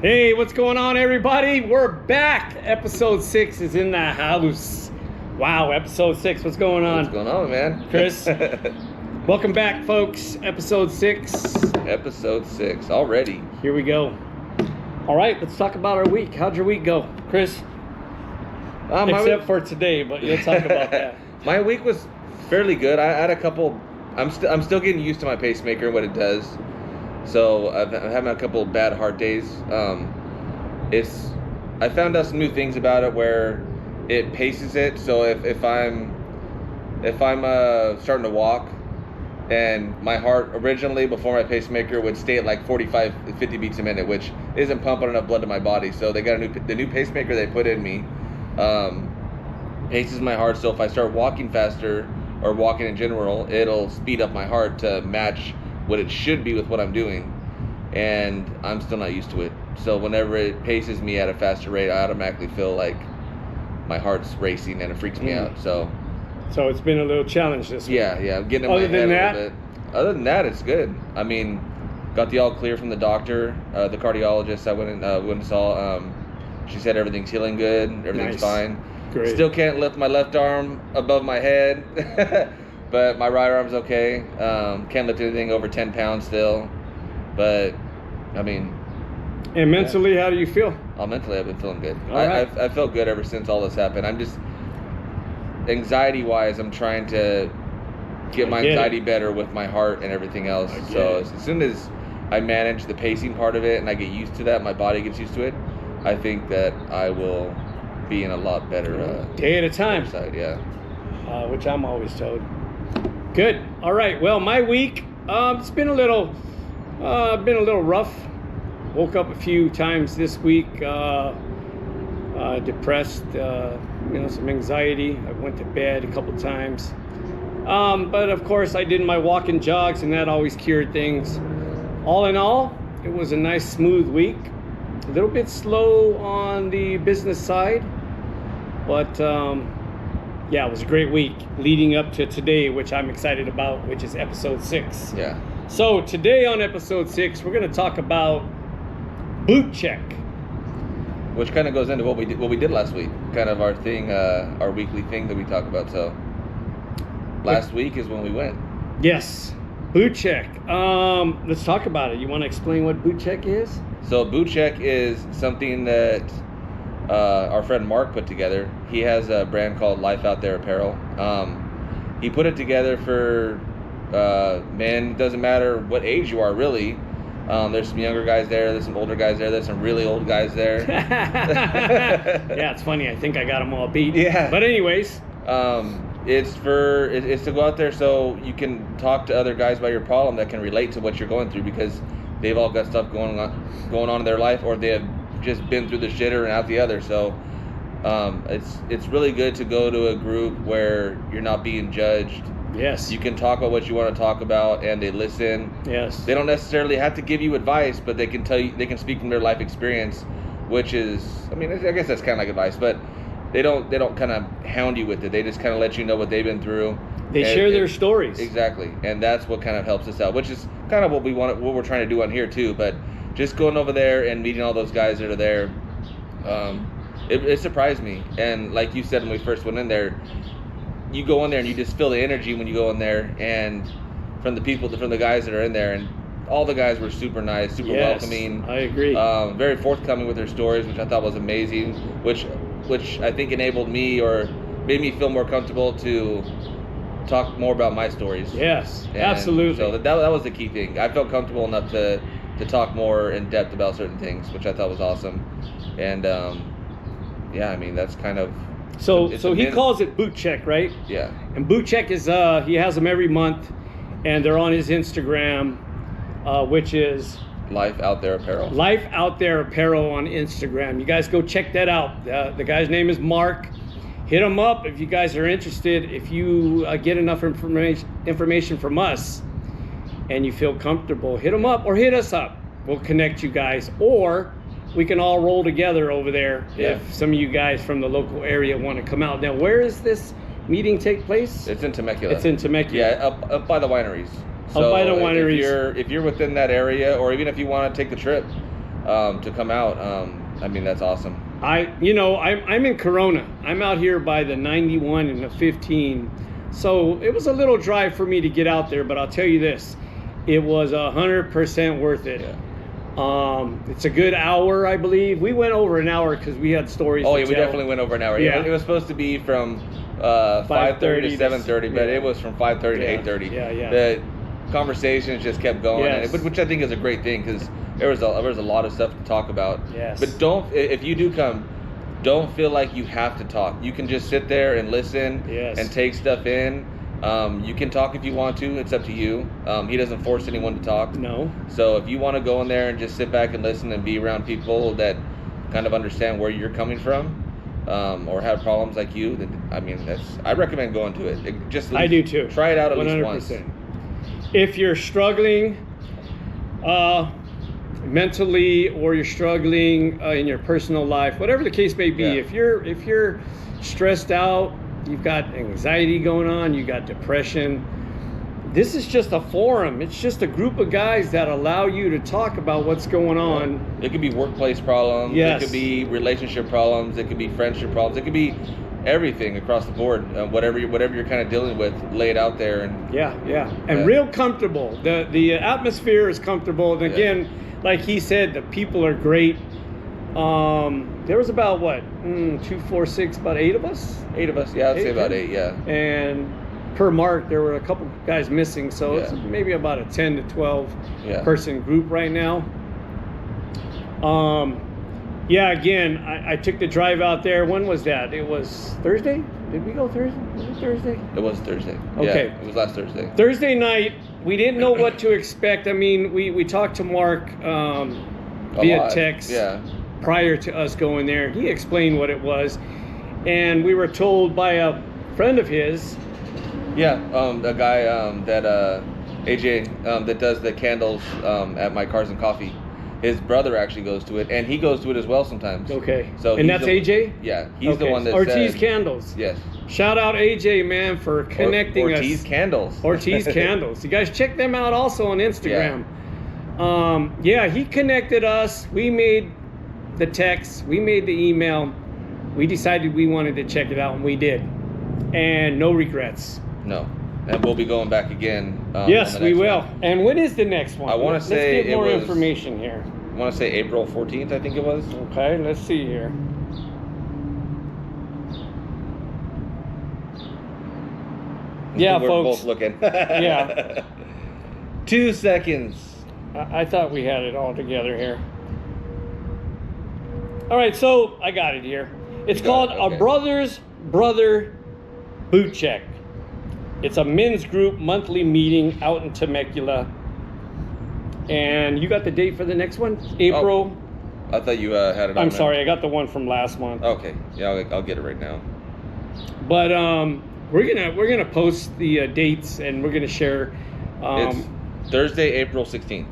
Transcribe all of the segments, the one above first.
Hey, what's going on, everybody? We're back. Episode 6 is in the house. Wow, episode 6. What's going on? What's going on, man? Chris? Welcome back, folks. Episode 6. Episode 6 already. Here we go. All right, let's talk about our week. How'd your week go, Chris? Except for today, but you'll talk about that. My week was fairly good. I had a couple. I'm still getting used to my pacemaker and what it does. So I'm having a couple of bad heart days. I found out some new things about it where it paces it. So if I'm starting to walk, and my heart originally before my pacemaker would stay at like 45, 50 beats a minute, which isn't pumping enough blood to my body. So they got the new pacemaker they put in me paces my heart. So if I start walking faster or walking in general, it'll speed up my heart to match what it should be with what I'm doing, and I'm still not used to it. So whenever it paces me at a faster rate, I automatically feel like my heart's racing and it freaks me out. So it's been a little challenge this week. Yeah, I'm getting in my head a little bit. Other than that, it's good. I mean, got the all clear from the doctor, the cardiologist I went and saw. She said everything's healing good, everything's fine. Great. Still can't lift my left arm above my head. But my right arm's okay. Can't lift anything over 10 pounds still. But, I mean... And mentally, how do you feel? Mentally, I've been feeling good. Right. I felt good ever since all this happened. I'm just... Anxiety-wise, I'm trying to get my anxiety better with my heart and everything else. So as soon as I manage the pacing part of it and I get used to that, my body gets used to it, I think that I will be in a lot better... day at a time. Side, yeah. Which I'm always told. Good. All right. Well, my week, it's been a little rough. Woke up a few times this week, depressed, some anxiety. I went to bed a couple times. But of course I did my walk and jogs, and that always cured things. All in all, it was a nice, smooth week. A little bit slow on the business side, but yeah, it was a great week leading up to today, which I'm excited about, which is episode 6. Yeah. So today on episode 6, we're going to talk about boot check, which kind of goes into what we did last week, kind of our thing, our weekly thing that we talk about. So last week is when we went. Yes, boot check. Let's talk about it. You want to explain what boot check is? So boot check is something that our friend Mark put together. He has a brand called Life Out There Apparel. He put it together for men. Doesn't matter what age you are, really. There's some younger guys there. There's some older guys there. There's some really old guys there. Yeah, it's funny. I think I got them all beat. Yeah. But anyways, it's to go out there so you can talk to other guys about your problem that can relate to what you're going through, because they've all got stuff going on in their life, or they have just been through the shitter and out the other. So it's really good to go to a group where you're not being judged. Yes. You can talk about what you want to talk about, and they listen. Yes. They don't necessarily have to give you advice, but they can tell you, they can speak from their life experience, which is, I mean, I guess that's kind of like advice, but they don't kind of hound you with it. They just kind of let you know what they've been through. They share their stories. Exactly. And that's what kind of helps us out, which is kind of what we're trying to do on here too. But just going over there and meeting all those guys that are there, it surprised me. And like you said when we first went in there, you go in there and you just feel the energy when you go in there, and from the guys that are in there, and all the guys were super nice, super welcoming. I agree. Very forthcoming with their stories, which I thought was amazing, which I think enabled me or made me feel more comfortable to talk more about my stories. Yes, and absolutely. So that was the key thing. I felt comfortable enough to talk more in depth about certain things, which I thought was awesome. And yeah, I mean, that's kind of... So he calls it boot check, right? Yeah. And boot check is he has them every month, and they're on his Instagram, which is Life Out There Apparel. Life Out There Apparel on Instagram. You guys go check that out. The guy's name is Mark. Hit him up if you guys are interested. If you get enough information from us and you feel comfortable, hit him up or hit us up. We'll connect you guys, or we can all roll together over there if some of you guys from the local area want to come out. Now, where is this meeting take place? It's in Temecula. It's in Temecula. Yeah, up by the wineries. So up by the wineries. If you're within that area, or even if you want to take the trip, to come out. I mean, that's awesome. I'm in Corona. I'm out here by the 91 and the 15. So it was a little drive for me to get out there, but I'll tell you this, it was 100% worth it. Yeah. It's a good hour, I believe. We went over an hour because we had stories. Oh to yeah, we tell. definitely went over an hour. Yeah. It was supposed to be from 5:30 to 7:30, but yeah. it was from 5:30 to 8:30. Yeah. The conversations just kept going, Yes. which I think is a great thing because there was a lot of stuff to talk about. Yes. But if you do come, don't feel like you have to talk. You can just sit there and listen Yes. and take stuff in. You can talk if you want to. It's up to you. He doesn't force anyone to talk. No. So if you want to go in there and just sit back and listen and be around people that kind of understand where you're coming from, or have problems like you, then I mean, I recommend going to it. I do too. Try it out at 100%. least once. If you're struggling mentally, or you're struggling in your personal life, whatever the case may be, Yeah. if you're stressed out, you've got anxiety going on, you got depression, this is just a forum. It's just a group of guys that allow you to talk about what's going on. It could be workplace problems. Yes. It could be relationship problems. It could be friendship problems. It could be everything across the board. Whatever you're kind of dealing with, lay it out there. And And real comfortable. The atmosphere is comfortable. And again, like he said, the people are great. There was about 2, 4, 6, about 8 of us. 8 of us, yeah, I'd say about 8, yeah. And per mark, there were a couple guys missing, so it's maybe about a 10 to 12 person group right now. Again, I took the drive out there. When was that? It was Thursday? Did we go Thursday? Was it Thursday? It was Thursday. Okay. Yeah, it was last Thursday. Thursday night, we didn't know what to expect. I mean, we talked to Mark via text prior to us going there. He explained what it was. And we were told by a friend of his. Yeah, a guy that AJ that does the candles at my Cars and Coffee. His brother actually goes to it, and he goes to it as well sometimes. Okay. So and that's AJ? Yeah, he's the one that Ortiz said, Candles. Yes. Shout out AJ, man, for connecting us. Ortiz Candles. Ortiz Candles. You guys check them out also on Instagram. He connected us. We made the text. We made the email. We decided we wanted to check it out, and we did. And no regrets. No. And we'll be going back again. Yes, we will. And when is the next one? I want to say let's get more information here. I want to say April 14th, I think it was. Okay, let's see here. Yeah, We're folks. both looking. Yeah. 2 seconds. I thought we had it all together here. All right, so I got it here. It's called A Brother's Brother Boot Check. It's a men's group monthly meeting out in Temecula. And you got the date for the next one? April. I thought you had it on. I'm sorry, I got the one from last month. Okay, yeah, I'll get it right now. But we're gonna post the dates, and we're gonna share. It's Thursday, April 16th.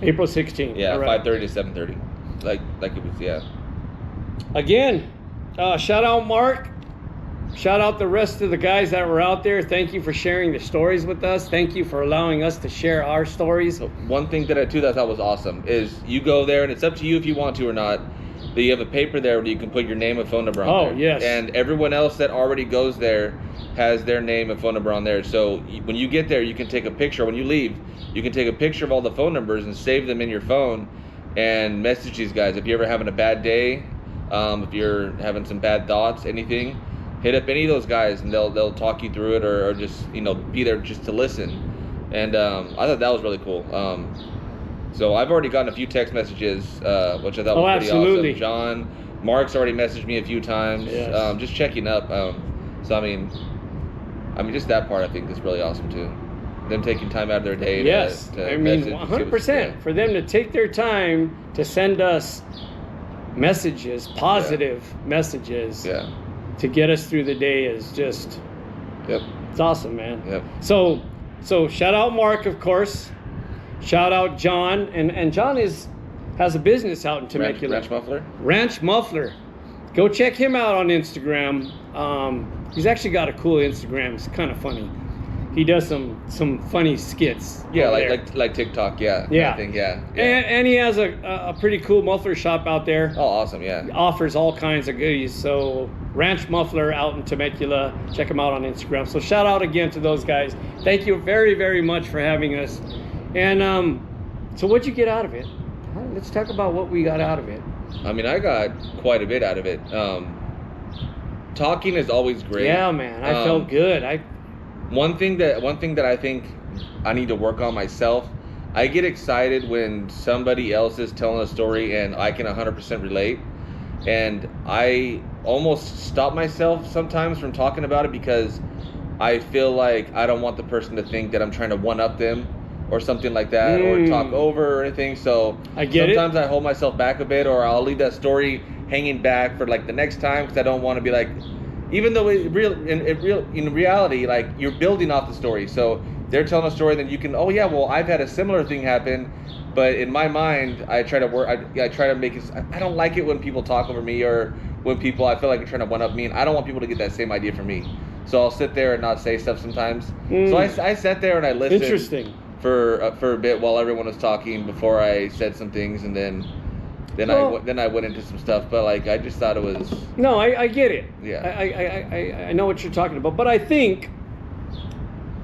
April 16th. Yeah, right. 5:30 to 7:30. Like it was, Again, shout out Mark. Shout out the rest of the guys that were out there. Thank you for sharing the stories with us. Thank you for allowing us to share our stories. So one thing that I thought was awesome is you go there, and it's up to you if you want to or not. But you have a paper there where you can put your name and phone number on there. Yes. And everyone else that already goes there has their name and phone number on there. So when you get there, you can take a picture. When you leave, you can take a picture of all the phone numbers and save them in your phone and message these guys. If you're ever having a bad day, if you're having some bad thoughts, anything, hit up any of those guys and they'll talk you through it or just be there just to listen. And I thought that was really cool. So I've already gotten a few text messages, which I thought was pretty absolutely. awesome. John, Mark's already messaged me a few times, just checking up. So I mean, just that part I think is really awesome too. Them taking time out of their day. Yes, to I mean message, 100% for them to take their time to send us messages, positive messages, to get us through the day is just, it's awesome, man. Yep. So shout out Mark, of course. Shout out John, and John has a business out in Temecula. Ranch Muffler. Ranch Muffler. Go check him out on Instagram. He's actually got a cool Instagram. It's kind of funny. he does some funny skits. Yeah, over there. like TikTok, yeah. Yeah. I think, yeah. And he has a pretty cool muffler shop out there. Oh, awesome, yeah. Offers all kinds of goodies. So Ranch Muffler out in Temecula. Check them out on Instagram. So shout out again to those guys. Thank you very, very much for having us. And so what'd you get out of it? Let's talk about what we got out of it. I mean, I got quite a bit out of it. Talking is always great. Yeah, man. I felt good. One thing that I think I need to work on myself, I get excited when somebody else is telling a story and I can 100% relate. And I almost stop myself sometimes from talking about it because I feel like I don't want the person to think that I'm trying to one-up them or something like that, or talk over or anything. So sometimes I hold myself back a bit, or I'll leave that story hanging back for like the next time because I don't want to be like, even though in reality, like you're building off the story. So they're telling a story, then you can, oh yeah, well I've had a similar thing happen, but in my mind I try to work. I try to make it. I don't like it when people talk over me or when people I feel like are trying to one up me, and I don't want people to get that same idea from me. So I'll sit there and not say stuff sometimes. So I sat there and I listened. Interesting. For a bit while everyone was talking before I said some things, and then I went into some stuff. But like I just thought it was. No, I get it. Yeah. I know what you're talking about, but I think,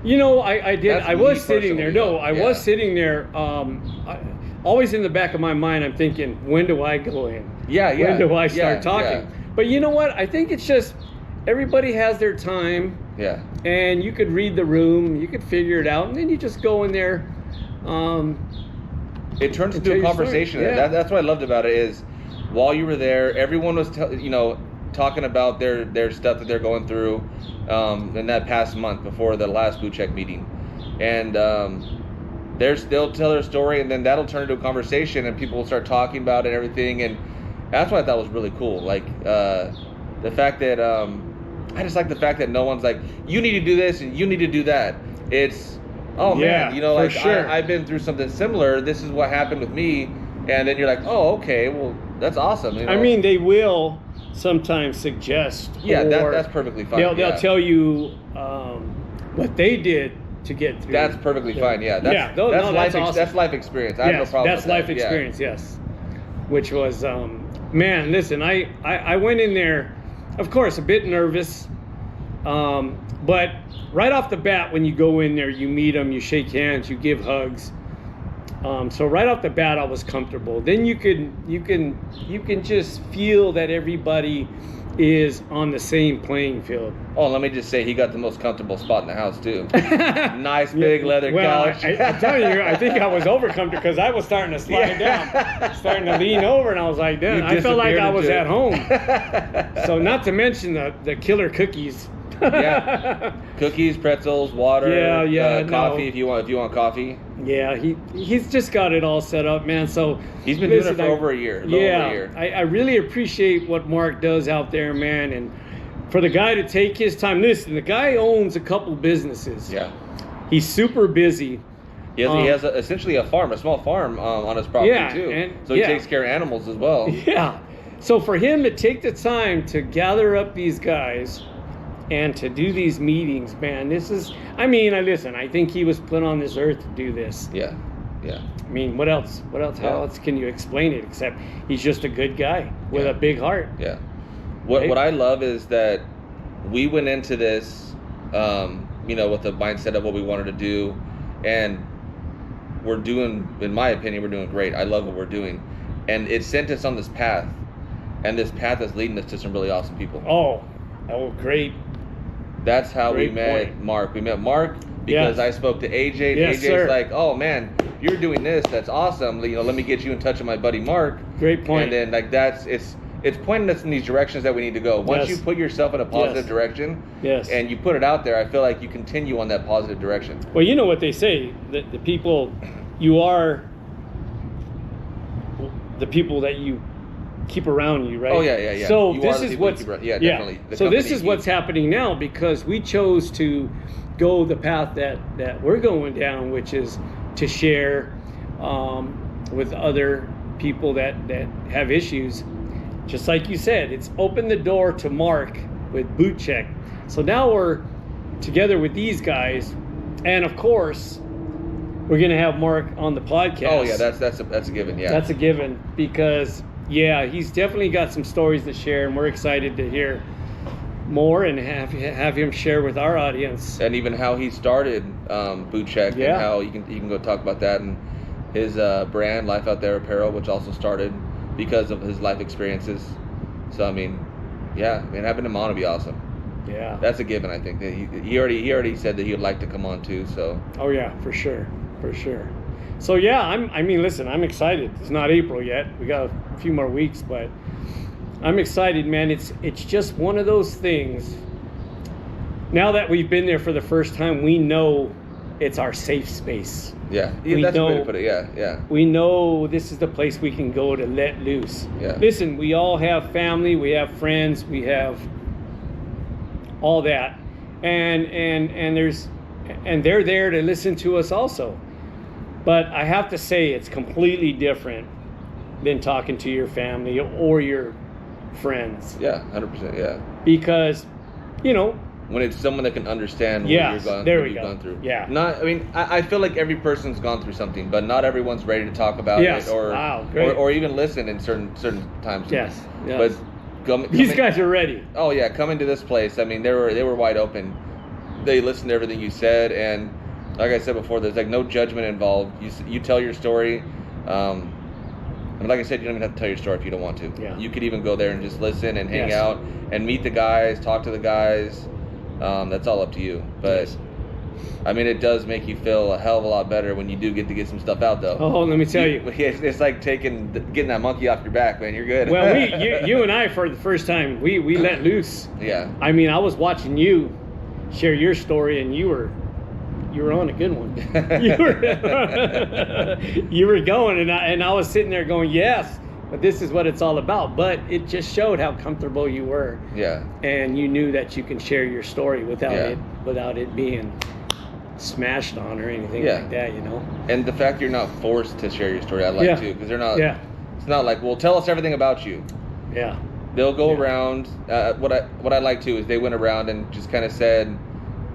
I did. I was sitting there. No, I was sitting there. Always in the back of my mind, I'm thinking, when do I go in? Yeah. When do I start talking? Yeah. But you know what? I think it's just everybody has their time. Yeah. And you could read the room, you could figure it out, and then you just go in there. It turns into a conversation. Yeah. That's what I loved about it is, while you were there, everyone was talking about their stuff that they're going through in that past month before the last boot check meeting, and they'll tell their story, and then that'll turn into a conversation, and people will start talking about it and everything, and that's what I thought was really cool. Like the fact that. I just like the fact that no one's like, you need to do this and you need to do that. It's, man, like sure. I've been through something similar. This is what happened with me. And then you're like, oh, okay, well, that's awesome. I mean, they will sometimes suggest. Yeah, that's perfectly fine. They'll tell you what they did to get through. That's perfectly fine, yeah. That's awesome. That's life experience. I have no problem with that. That's life experience, yes. Which was, man, listen, I went in there, of course, a bit nervous, but right off the bat, when you go in there, you meet them, you shake hands, you give hugs. So right off the bat, I was comfortable. Then you can just feel that everybody is on the same playing field. Oh, let me just say, he got the most comfortable spot in the house too. Nice big leather couch. I'm telling you, I think I was overcomfortable because I was starting to slide down, starting to lean over, and I was like, damn, I felt like I was at home. So not to mention the killer cookies. Yeah, cookies, pretzels, water, coffee if you want coffee. Yeah, he's just got it all set up, man. So he's been doing it for over a year. Over a year. I really appreciate what Mark does out there, man, and for the guy to take his time. Listen, the guy owns a couple businesses. Yeah, he's super busy. He has essentially a small farm on his property too. So he takes care of animals as well. Yeah. So for him to take the time to gather up these guys and to do these meetings, man, listen, I think he was put on this earth to do this. Yeah. I mean, what else? How else can you explain it except he's just a good guy with a big heart? Yeah. What I love is that we went into this, with the mindset of what we wanted to do, and we're doing, in my opinion, we're doing great. I love what we're doing, and it sent us on this path, and this path is leading us to some really awesome people. Oh, great. That's how we met Mark. We met Mark because I spoke to AJ. And AJ's like, oh man, you're doing this. That's awesome. Let me get you in touch with my buddy Mark. Great point. And then it's pointing us in these directions that we need to go. Once you put yourself in a positive direction, and you put it out there, I feel like you continue on that positive direction. Well, you know what they say, that the people, you are the people that you keep around you, right? Oh yeah. So this is what's definitely. So this is what's happening now because we chose to go the path that we're going down, which is to share with other people that have issues. Just like you said, it's opened the door to Mark with Boot Check. So now we're together with these guys. And of course, we're gonna have Mark on the podcast. Oh yeah, that's a given. Yeah, that's a given, because he's definitely got some stories to share, and we're excited to hear more and have him share with our audience. And even how he started Boot Check, and how you can go talk about that, and his brand Life Out There Apparel, which also started because of his life experiences. So I mean, having him on would be awesome. Yeah, that's a given. I think that he already said that he would like to come on too. So. Oh yeah, for sure. So listen, I'm excited. It's not April yet. We got a few more weeks, but I'm excited, man. It's just one of those things. Now that we've been there for the first time, we know it's our safe space. Yeah, that's a way to put it. Yeah. We know this is the place we can go to let loose. Yeah. Listen, we all have family, we have friends, we have all that, and they're there to listen to us also. But I have to say, it's completely different than talking to your family or your friends. Yeah, 100%. Yeah. Because, when it's someone that can understand what you've gone through. Yeah. I feel like every person's gone through something, but not everyone's ready to talk about it or even listen in certain times. Yes. But these guys are ready. Oh yeah, coming to this place. I mean, they were wide open. They listened to everything you said, and like I said before, there's like no judgment involved. You tell your story. And like I said, you don't even have to tell your story if you don't want to. Yeah. You could even go there and just listen and hang out and meet the guys, talk to the guys. That's all up to you. But I mean, it does make you feel a hell of a lot better when you do get some stuff out, though. Oh, let me tell you. It's like getting that monkey off your back, man. You're good. Well, you and I, for the first time, we let loose. Yeah. I mean, I was watching you share your story, and you were on a good one. You were going, and I was sitting there going, yes, but this is what it's all about. But it just showed how comfortable you were. Yeah. And you knew that you can share your story without it being smashed on or anything like that, And the fact you're not forced to share your story, I like too, because they're not. Yeah. It's not like, well, tell us everything about you. Yeah. They'll go around. What I like too is they went around and just kind of said,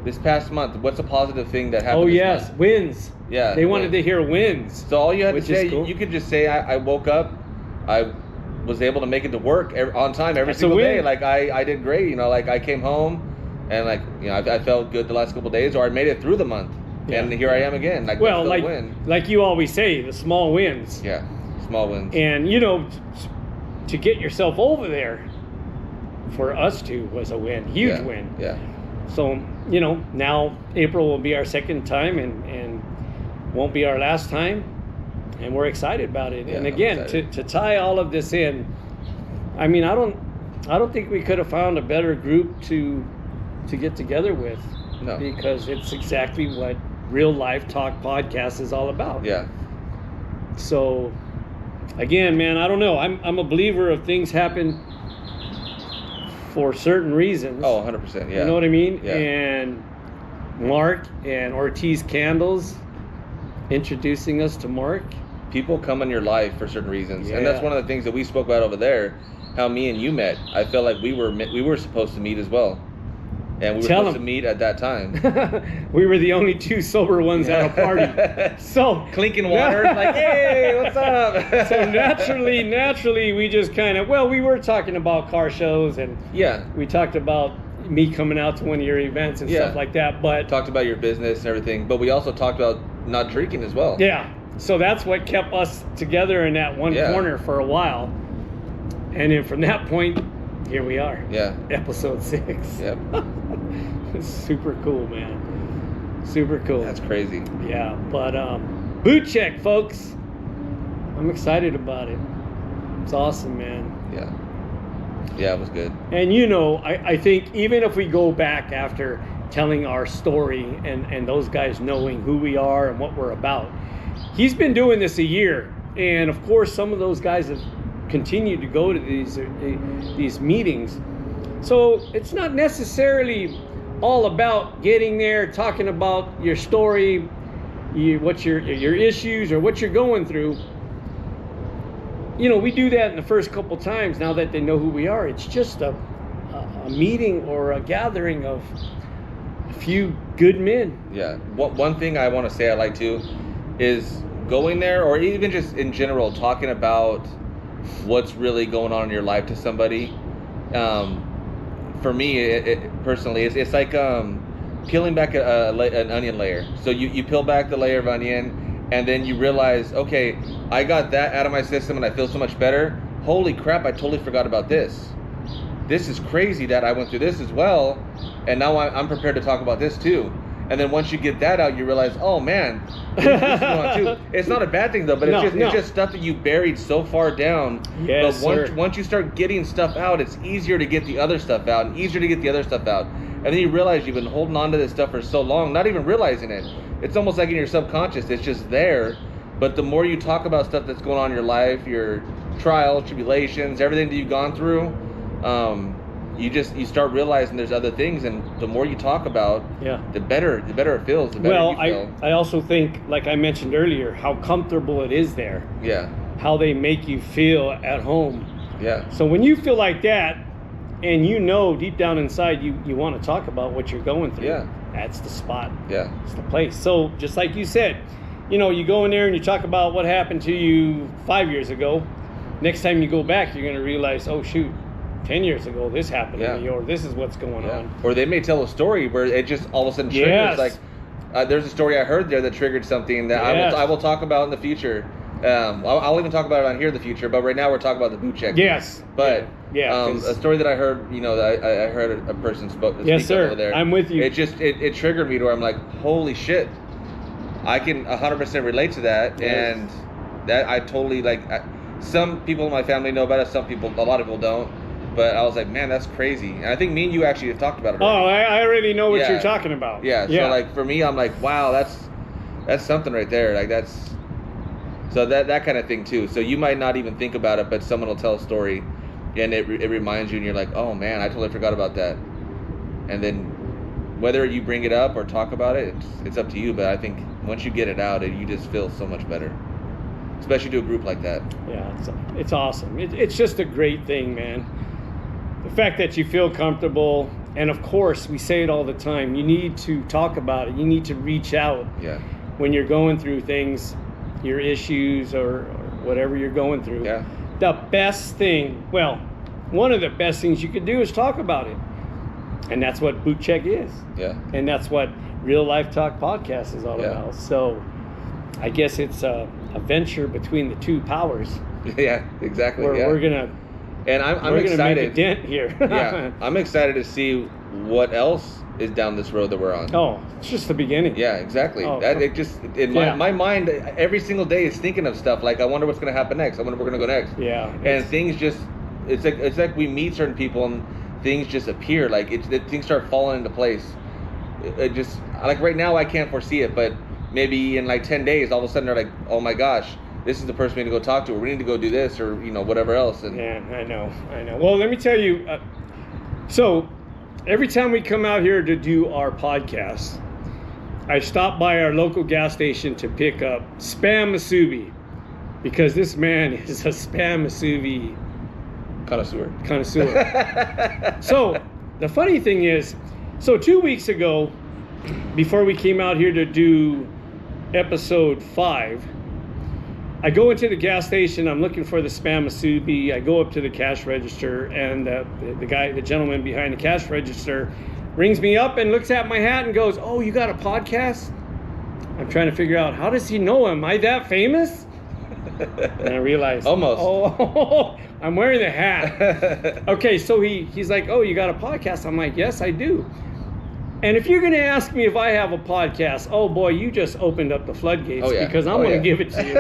this past month, what's a positive thing that happened? Oh this yes, month? wins. Yeah. They wanted to hear wins. So all you had to say, cool. you could just say, I woke up, I was able to make it to work on time every single day. Like I did great. Like I came home, and I felt good the last couple of days, or I made it through the month, and here I am again. Like you always say, the small wins. Yeah, small wins. And to get yourself over there, for us two was a win, huge win. Yeah. So now April will be our second time, and won't be our last time, and we're excited about it. Yeah, and again, to tie all of this in, I mean, I don't think we could have found a better group to get together with. No. Because it's exactly what Real Life Talk Podcast is all about. Yeah. So again, man, I don't know. I'm a believer of things happen for certain reasons. Oh, 100%. Yeah. You know what I mean? Yeah. And Mark and Ortiz Candles introducing us to Mark. People come in your life for certain reasons, and that's one of the things that we spoke about over there. How me and you met. I felt like we were supposed to meet as well, and we were supposed to meet at that time. We were the only two sober ones at a party. So clinking water, like, hey, what's up? So naturally, we just kind of, we were talking about car shows, and we talked about me coming out to one of your events and stuff like that. But talked about your business and everything. But we also talked about not drinking as well. Yeah. So that's what kept us together in that one corner for a while. And then from that point, here we are. Yeah. Episode 6. Yep. It's super cool, man. Super cool. That's crazy. Yeah. But Boot Check, folks. I'm excited about it. It's awesome, man. Yeah. Yeah, it was good. And I think even if we go back after telling our story and those guys knowing who we are and what we're about, he's been doing this a year, and of course some of those guys have continued to go to these meetings. So it's not necessarily all about getting there, talking about your story, what your issues or what you're going through. We do that in the first couple times. Now that they know who we are, it's just a meeting or a gathering of few good men. Yeah. One thing I want to say I like too is going there, or even just in general, talking about what's really going on in your life to somebody. For me, it personally, it's like peeling back an onion layer. So you peel back the layer of onion, and then you realize, okay, I got that out of my system, and I feel so much better. Holy crap! I totally forgot about this. This is crazy that I went through this as well, and now I'm prepared to talk about this too. And then once you get that out, you realize, oh man, this is going on too. It's not a bad thing though, but it's just stuff that you buried so far down. Yes, but once you start getting stuff out, it's easier to get the other stuff out, and easier to get the other stuff out. And then you realize you've been holding on to this stuff for so long, not even realizing it. It's almost like in your subconscious, it's just there. But the more you talk about stuff that's going on in your life, your trials, tribulations, everything that you've gone through, you start realizing there's other things, and the more you talk about, the better it feels. The better you feel. I also think, like I mentioned earlier, how comfortable it is there. Yeah. How they make you feel at home. Yeah. So when you feel like that, and you know deep down inside you want to talk about what you're going through, that's the spot. Yeah. It's the place. So just like you said, you go in there and you talk about what happened to you 5 years ago. Next time you go back, you're going to realize, oh shoot, 10 years ago this happened to me, or this is what's going on. Or they may tell a story where it just all of a sudden triggers. Like there's a story I heard there that triggered something that I will talk about in the future. I'll even talk about it on here in the future, but right now we're talking about the boot check. Yes. But a story that I heard, that I heard a person speak over there. I'm with you. It triggered me to where I'm like, holy shit, I can 100% relate to that. Yes. And that I totally some people in my family know about it, a lot of people don't. But I was like, man, that's crazy. And I think me and you actually have talked about it already. Oh, I already know what you're talking about. Yeah. So for me, I'm like, wow, that's something right there. So that kind of thing too. So you might not even think about it, but someone will tell a story, and it reminds you, and you're like, oh man, I totally forgot about that. And then whether you bring it up or talk about it, it's up to you. But I think once you get it out, you just feel so much better, especially to a group like that. Yeah, it's awesome. It's just a great thing, man. The fact that you feel comfortable, and of course, we say it all the time, you need to talk about it. You need to reach out when you're going through things, your issues or whatever you're going through. Yeah. The best thing, one of the best things you could do is talk about it. And that's what Boot Check is. Yeah. And that's what Real Life Talk Podcast is all about. So I guess it's a venture between the two powers. Yeah, exactly. We're gonna I'm excited. Gonna make a dent here. I'm excited to see what else is down this road that we're on. Oh, it's just the beginning. Yeah, exactly. My mind every single day is thinking of stuff like, I wonder what's going to happen next. I wonder where we're going to go next. Yeah. And things just, it's like we meet certain people and things just appear. Like things start falling into place. It just, like right now I can't foresee it, but maybe in like 10 days, all of a sudden they're like, oh my gosh, this is the person we need to go talk to, or we need to go do this, or whatever else. And yeah, I know. Well, let me tell you. So every time we come out here to do our podcast, I stop by our local gas station to pick up Spam Musubi, because this man is a Spam Musubi connoisseur. So the funny thing is, 2 weeks ago, before we came out here to do episode 5, I go into the gas station. I'm looking for the Spam Musubi. I go up to the cash register, and the gentleman behind the cash register rings me up and looks at my hat and goes, "Oh, you got a podcast?" I'm trying to figure out, how does he know? Am I that famous? And I realized, almost. Oh, I'm wearing the hat. Okay, so he's like, "Oh, you got a podcast?" I'm like, "Yes, I do." And if you're going to ask me if I have a podcast, oh boy, you just opened up the floodgates, because I'm going to give it to you.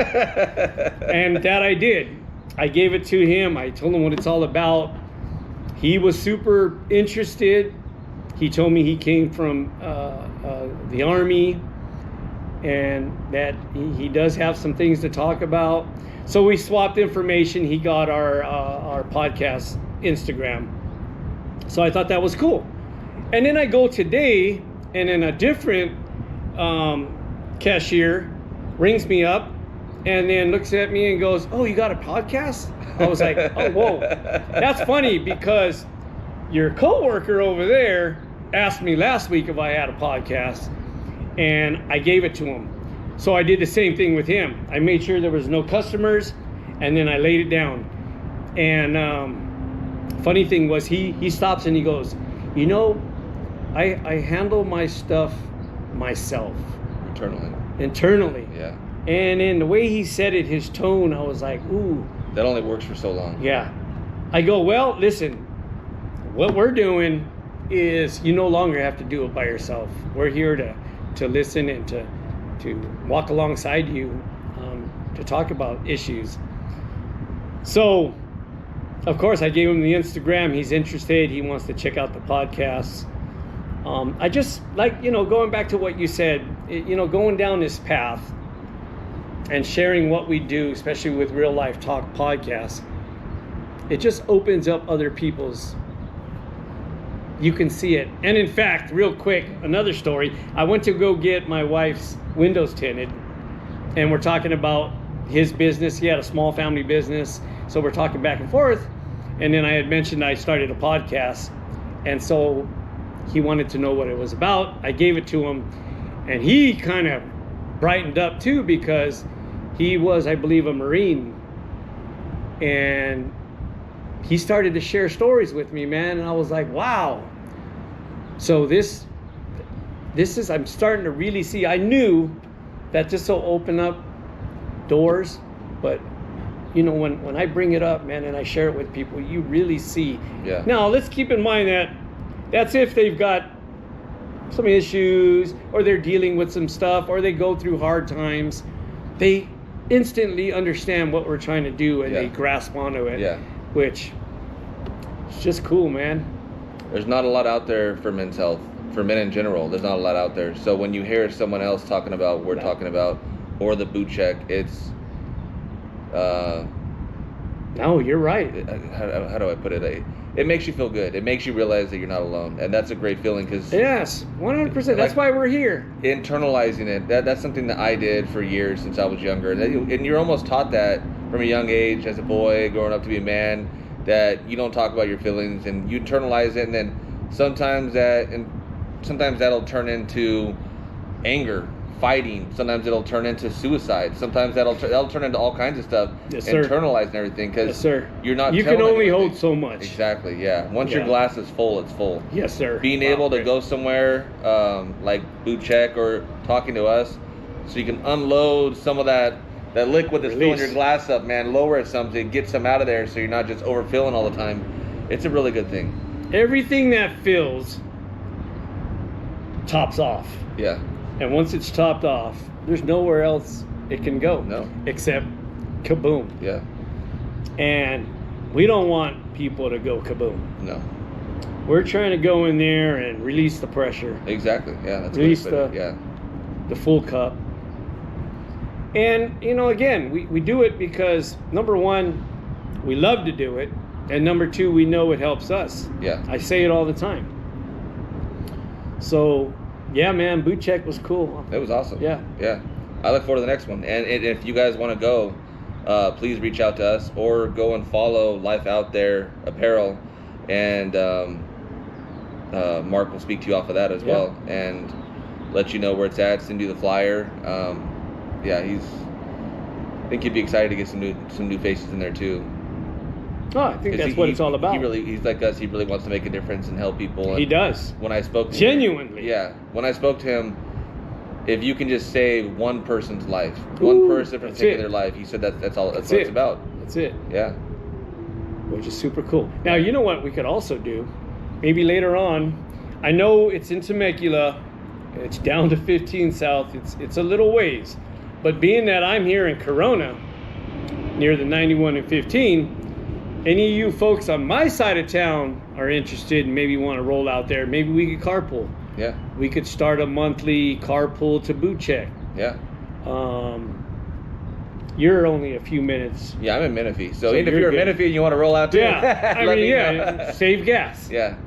And that I did. I gave it to him. I told him what it's all about. He was super interested. He told me he came from the Army, and that he does have some things to talk about. So we swapped information. He got our podcast Instagram. So I thought that was cool. And then I go today, and then a different cashier rings me up and then looks at me and goes, "Oh, you got a podcast?" I was like, "Oh, whoa." That's funny, because your coworker over there asked me last week if I had a podcast, and I gave it to him. So I did the same thing with him. I made sure there was no customers, and then I laid it down. And funny thing was, he stops and he goes, you know, I handle my stuff myself. Internally. Yeah. And in the way he said it, his tone, I was like, ooh. That only works for so long. Yeah. I go, well, listen, what we're doing is you no longer have to do it by yourself. We're here to listen and to walk alongside you, to talk about issues. So, of course, I gave him the Instagram. He's interested. He wants to check out the podcasts. I just like, going back to what you said, going down this path and sharing what we do, especially with Real Life Talk podcasts, it just opens up other people's, you can see it. And in fact, real quick, another story, I went to go get my wife's windows tinted, and we're talking about his business. He had a small family business, so we're talking back and forth. And then I had mentioned I started a podcast, and so he wanted to know what it was about. I gave it to him, and he kind of brightened up too, because he was, I believe, a Marine, and he started to share stories with me, man, and I was like, wow. So this is, I'm starting to really see, I knew that this will open up doors, but when I bring it up, man, and I share it with people, you really see. Yeah. Now, let's keep in mind that that's if they've got some issues, or they're dealing with some stuff, or they go through hard times. They instantly understand what we're trying to do, and they grasp onto it. Yeah. Which is just cool, man. There's not a lot out there for men's health, for men in general. There's not a lot out there. So when you hear someone else talking about what we're talking about, or the boot check, it's no, you're right. How do I put it? It makes you feel good. It makes you realize that you're not alone, and that's a great feeling. Because yes, 100%. That's why we're here. Internalizing it. That's something that I did for years since I was younger, and you're almost taught that from a young age as a boy, growing up to be a man, that you don't talk about your feelings, and you internalize it, and then sometimes that'll turn into anger, fighting. Sometimes it'll turn into suicide. Sometimes that'll turn into all kinds of stuff. Yes, sir. Internalizing everything, because yes, sir. You're not. You can only hold so much. Exactly. Yeah. Once your glass is full, it's full. Yes, sir. Being able to go somewhere like boot check or talking to us, so you can unload some of that liquid that's filling your glass up, man. Lower it something, get some out of there, so you're not just overfilling all the time. It's a really good thing. Everything that fills tops off. Yeah. And once it's topped off, there's nowhere else it can go. No. Except kaboom. Yeah. And we don't want people to go kaboom. No. We're trying to go in there and release the pressure. Exactly. Yeah. That's release the full cup. And again, we do it because number one, we love to do it, and number two, we know it helps us. Yeah. I say it all the time. So, yeah, man, boot check was cool. It was awesome. Yeah. Yeah. I look forward to the next one. And if you guys want to go, please reach out to us, or go and follow Life Out There Apparel, and Mark will speak to you off of that as well, and let you know where it's at, send you the flyer. I think you'd be excited to get some new faces in there too. Oh, I think that's what it's all about. He's like us. He really wants to make a difference and help people. And he does. When I spoke to genuinely. him, when I spoke to him, if you can just save one person's life, one person from taking their life, he said that's all. That's what it's about. That's it. Yeah. Which is super cool. Now, you know what we could also do? Maybe later on. I know it's in Temecula. It's down to 15 South. It's a little ways. But being that I'm here in Corona, near the 91 and 15, any of you folks on my side of town are interested and maybe want to roll out there, maybe we could carpool. Yeah. We could start a monthly carpool to boot check. Yeah. You're only a few minutes. Yeah, I'm in Menifee. So if you're in Menifee and you want to roll out too, save gas. Yeah.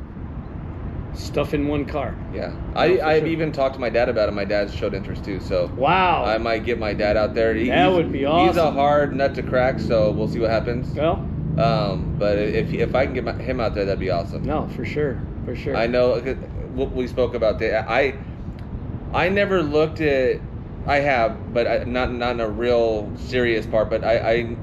Stuff in one car. Yeah. I've even talked to my dad about it. My dad showed interest too. So wow. I might get my dad out there. That would be awesome. He's a hard nut to crack, so we'll see what happens. Well. But if I can get him out there, that'd be awesome. No, for sure. For sure. I know what we spoke about. I never looked at. I have, but not in a real serious part. But I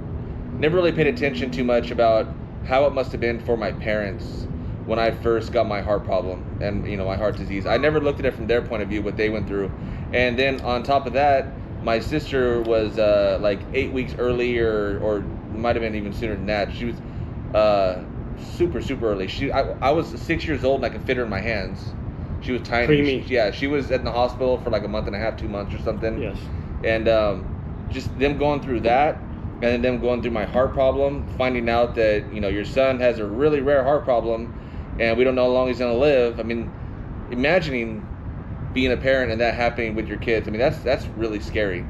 never really paid attention too much about how it must have been for my parents when I first got my heart problem and my heart disease. I never looked at it from their point of view, what they went through. And then on top of that, my sister was like 8 weeks early, or might have been even sooner than that. She was super early. I was 6 years old and I could fit her in my hands. She was tiny. Preemie. She was in the hospital for like a month and a half, 2 months or something. Yes. And just them going through that, and then them going through my heart problem, finding out that your son has a really rare heart problem, and we don't know how long he's gonna live. I mean, imagining being a parent and that happening with your kids. I mean, that's really scary.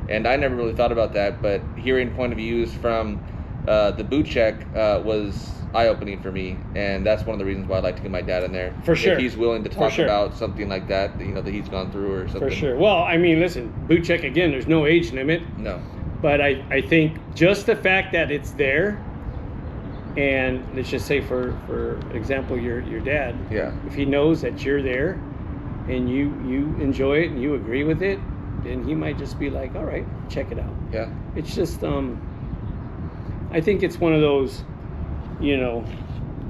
And I never really thought about that, but hearing point of views from the boot check was eye-opening for me, and that's one of the reasons why I'd like to get my dad in there. For sure. If he's willing to talk about something like that, that he's gone through or something. For sure. Well, I mean, listen, boot check again, there's no age limit. No. But I think just the fact that it's there, and let's just say for example, your dad. Yeah. If he knows that you're there and you enjoy it and you agree with it, then he might just be like, all right, check it out. Yeah. It's just I think it's one of those, you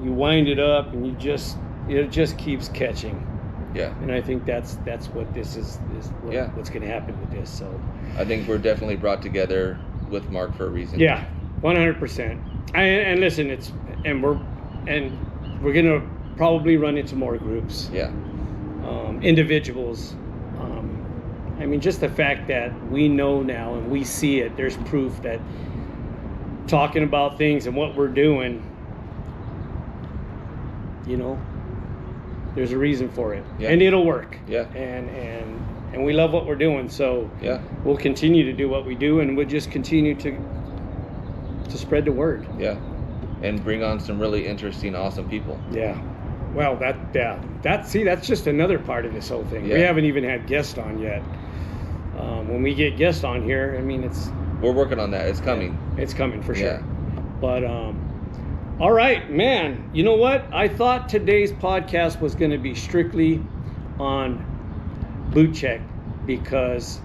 wind it up and it just keeps catching. Yeah. And I think that's what this is what's going to happen with this. So I think we're definitely brought together with Mark for a reason. yeah, 100%. And listen, we're going to probably run into more groups. Yeah. Individuals. I mean, just the fact that we know now and we see it, there's proof that talking about things and what we're doing, there's a reason for it. Yeah. And it'll work. Yeah. And we love what we're doing, so yeah, we'll continue to do what we do, and we'll just continue to spread the word. Yeah. And bring on some really interesting, awesome people. Yeah. Well, that's just another part of this whole thing. Yeah. We haven't even had guests on yet. When we get guests on here, I mean, we're working on that. It's coming. It's coming for sure. Yeah. But all right, man. You know what? I thought today's podcast was going to be strictly on boot check because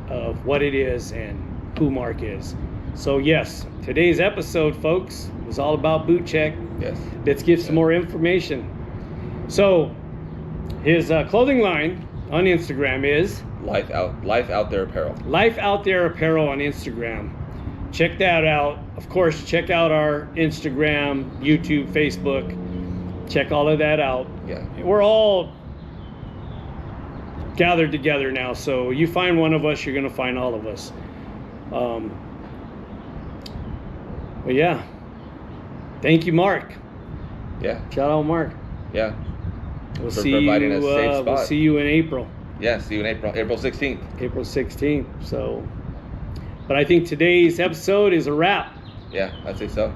of what it is and who Mark is. So yes, today's episode, folks, was all about boot check. Yes. Let's give some more information. So his clothing line on Instagram is Life Out There Apparel. Life Out There Apparel on Instagram. Check that out. Of course, check out our Instagram, YouTube, Facebook. Check all of that out. Yeah. We're all gathered together now, so you find one of us, you're going to find all of us. But yeah. Thank you, Mark. Yeah. Shout out, Mark. Yeah. We'll for see providing you. a safe spot. We'll see you in April. Yeah, see you in April. April 16th. April 16th. So, but I think today's episode is a wrap. Yeah, I'd say so.